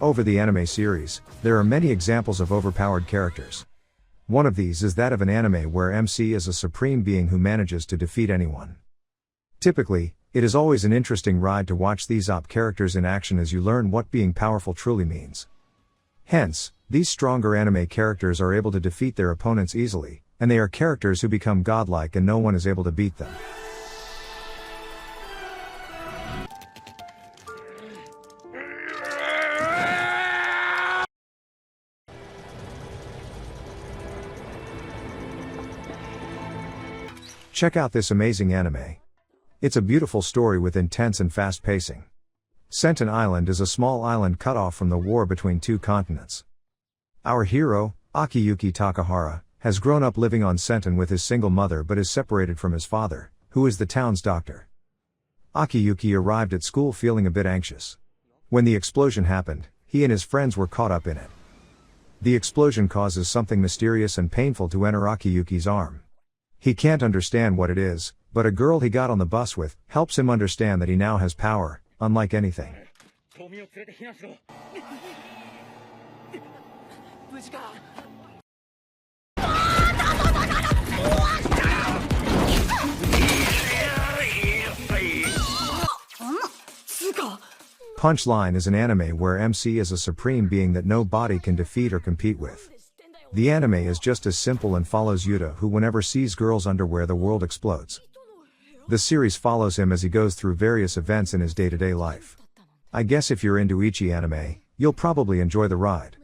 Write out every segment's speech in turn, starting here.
Over the anime series, there are many examples of overpowered characters. One of these is that of an anime where MC is a supreme being who manages to defeat anyone. Typically, it is always an interesting ride to watch these OP characters in action as you learn what being powerful truly means. Hence, these stronger anime characters are able to defeat their opponents easily, and they are characters who become godlike and no one is able to beat them. Check out this amazing anime. It's a beautiful story with intense and fast pacing. Senten Island is a small island cut off from the war between two continents. Our hero, Akiyuki Takahara, has grown up living on Senten with his single mother but is separated from his father, who is the town's doctor. Akiyuki arrived at school feeling a bit anxious. When the explosion happened, he and his friends were caught up in it. The explosion causes something mysterious and painful to enter Akiyuki's arm. He can't understand what it is, but a girl he got on the bus with helps him understand that he now has power, unlike anything. Punchline is an anime where MC is a supreme being that no body can defeat or compete with. The anime is just as simple and follows Yuta, who whenever sees girls' underwear the world explodes. The series follows him as he goes through various events in his day-to-day life. I guess if you're into ecchi anime, you'll probably enjoy the ride.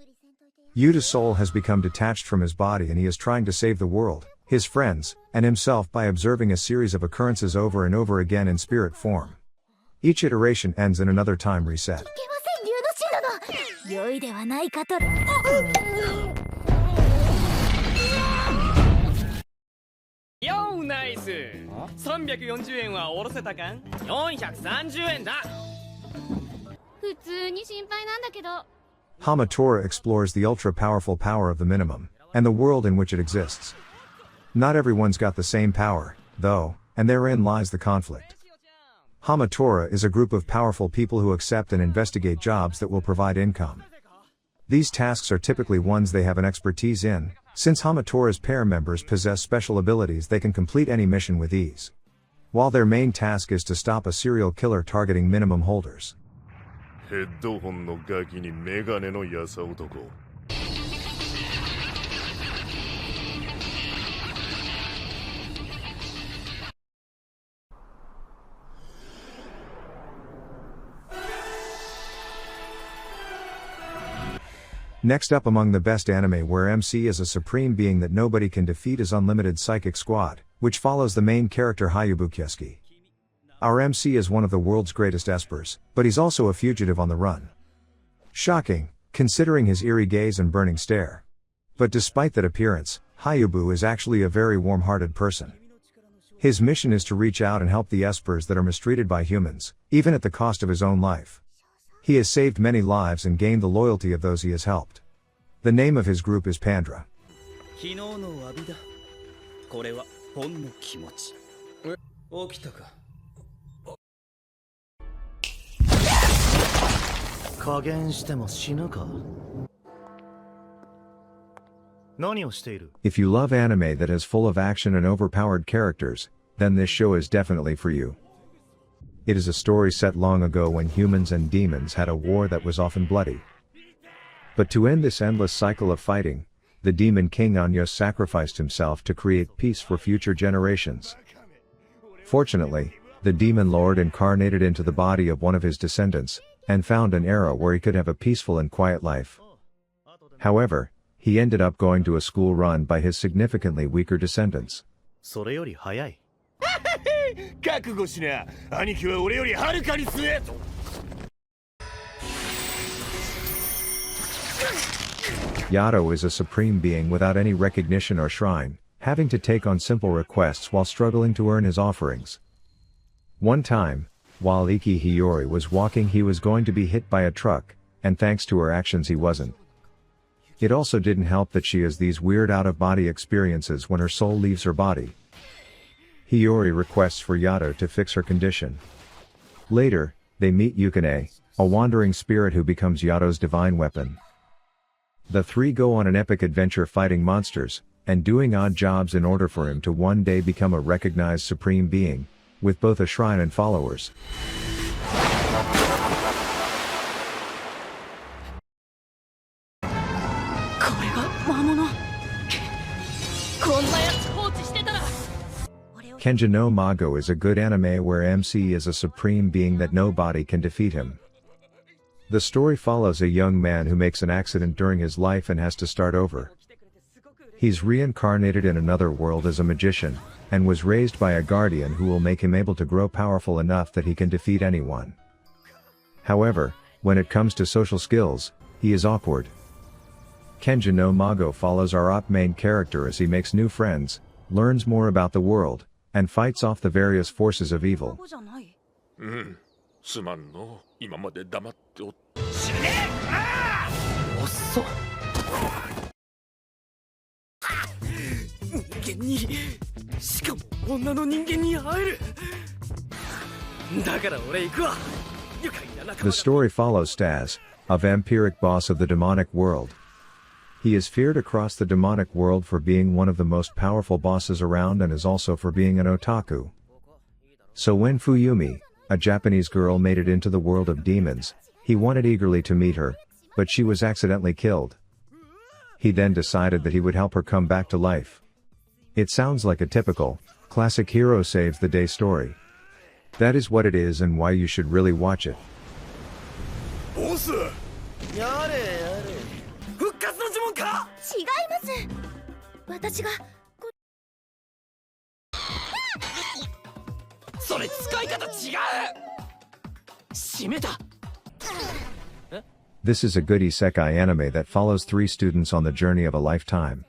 Yuta's soul has become detached from his body and he is trying to save the world, his friends, and himself by observing a series of occurrences over and over again in spirit form. Each iteration ends in another time reset. Yo, nice! 340円は下ろせたかん ?430円だ! 普通に心配なんだけど。 Hamatora explores the ultra-powerful power of the minimum, and the world in which it exists. Not everyone's got the same power, though, and therein lies the conflict. Hamatora is a group of powerful people who accept and investigate jobs that will provide income. These tasks are typically ones they have an expertise in. Since Hamatora's pair members possess special abilities, they can complete any mission with ease. While their main task is to stop a serial killer targeting minimum holders. Next up among the best anime where MC is a supreme being that nobody can defeat is Unlimited Psychic Squad, which follows the main character hyoubou kyouski. Our MC is one of the world's greatest espers, but he's also a fugitive on the run. Shocking, considering his eerie gaze and burning stare. But despite that appearance, hyoubou is actually a very warm-hearted person. His mission is to reach out and help the espers that are mistreated by humans, even at the cost of his own life. He has saved many lives and gained the loyalty of those he has helped. The name of his group is Pandra. If you love anime that is full of action and overpowered characters, then this show is definitely for you. It is a story set long ago when humans and demons had a war that was often bloody. But to end this endless cycle of fighting, the demon king Anyos sacrificed himself to create peace for future generations. Fortunately, the demon lord incarnated into the body of one of his descendants, and found an era where he could have a peaceful and quiet life. However, he ended up going to a school run by his significantly weaker descendants. Yato is a supreme being without any recognition or shrine, having to take on simple requests while struggling to earn his offerings. One time, while Iki Hiyori was walking, he was going to be hit by a truck, and thanks to her actions he wasn't. It also didn't help that she has these weird out-of-body experiences when her soul leaves her body. Hiyori requests for Yato to fix her condition. Later, they meet Yukine, a wandering spirit who becomes Yato's divine weapon. The three go on an epic adventure fighting monsters, and doing odd jobs in order for him to one day become a recognized supreme being, with both a shrine and followers. Kenja no Mago is a good anime where MC is a supreme being that nobody can defeat him. The story follows a young man who makes an accident during his life and has to start over. He's reincarnated in another world as a magician, and was raised by a guardian who will make him able to grow powerful enough that he can defeat anyone. However, when it comes to social skills, he is awkward. Kenja no Mago follows our op main character as he makes new friends, learns more about the world, and fights off the various forces of evil. The story follows Stas, a vampiric boss of the demonic world. He is feared across the demonic world for being one of the most powerful bosses around and is also for being an otaku. So when Fuyumi, a Japanese girl, made it into the world of demons, he wanted eagerly to meet her, but she was accidentally killed. He then decided that he would help her come back to life. It sounds like a typical, classic hero saves the day story. That is what it is and why you should really watch it. This is a good isekai anime that follows three students on the journey of a lifetime.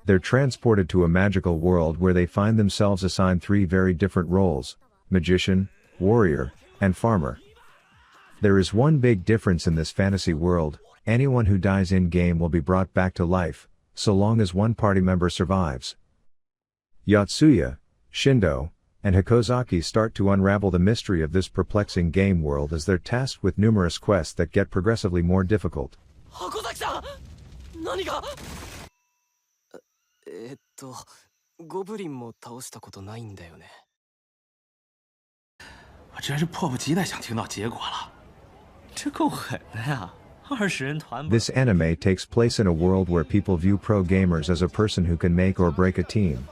They're transported to a magical world where they find themselves assigned three very different roles: magician, warrior, and farmer. There is one big difference in this fantasy world: anyone who dies in-game will be brought back to life, so long as one party member survives. Yotsuya, Shindo, and Hikozaki start to unravel the mystery of this perplexing game world as they're tasked with numerous quests that get progressively more difficult. This anime takes place in a world where people view pro gamers as a person who can make or break a team.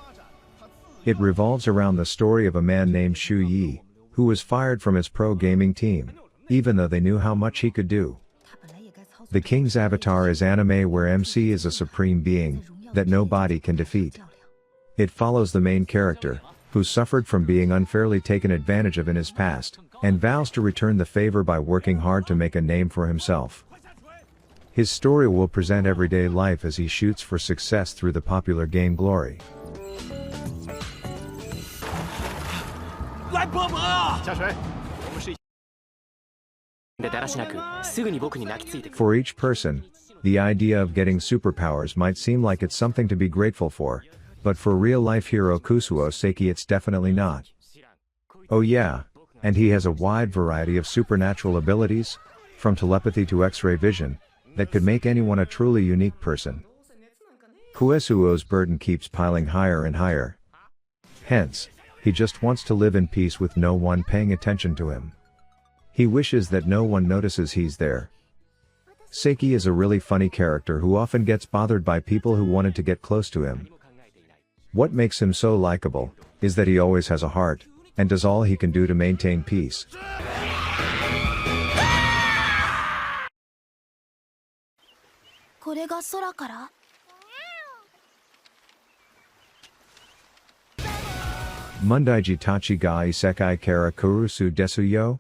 It revolves around the story of a man named Shu Yi, who was fired from his pro gaming team, even though they knew how much he could do. The King's Avatar is anime where MC is a supreme being that nobody can defeat. It follows the main character, who suffered from being unfairly taken advantage of in his past, and vows to return the favor by working hard to make a name for himself. His story will present everyday life as he shoots for success through the popular game Glory. For each person, the idea of getting superpowers might seem like it's something to be grateful for, but for real-life hero Kusuo Saiki it's definitely not. Oh yeah, and he has a wide variety of supernatural abilities, from telepathy to X-ray vision, that could make anyone a truly unique person. Kusuo's burden keeps piling higher and higher. Hence, he just wants to live in peace with no one paying attention to him. He wishes that no one notices he's there. Saiki is a really funny character who often gets bothered by people who wanted to get close to him. What makes him so likable is that he always has a heart, and does all he can do to maintain peace. Mondaiji-tachi ga Isekai kara Kurusu Desu yo?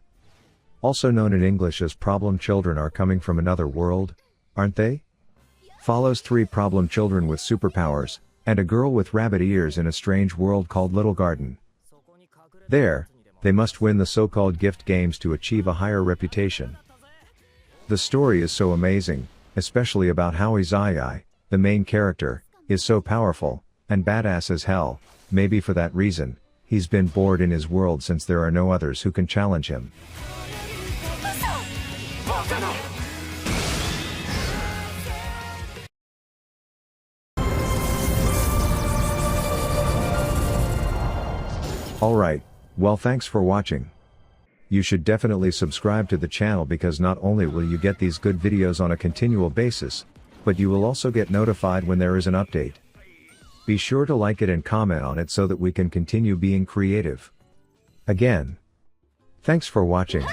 Also known in English as problem children are coming from another world, aren't they? Follows three problem children with superpowers, and a girl with rabbit ears in a strange world called Little Garden. There, they must win the so-called gift games to achieve a higher reputation. The story is so amazing, especially about how Izai, the main character, is so powerful, and badass as hell. Maybe for that reason, he's been bored in his world since there are no others who can challenge him. Alright, well thanks for watching. You should definitely subscribe to the channel because not only will you get these good videos on a continual basis, but you will also get notified when there is an update. Be sure to like it and comment on it so that we can continue being creative. Again, thanks for watching.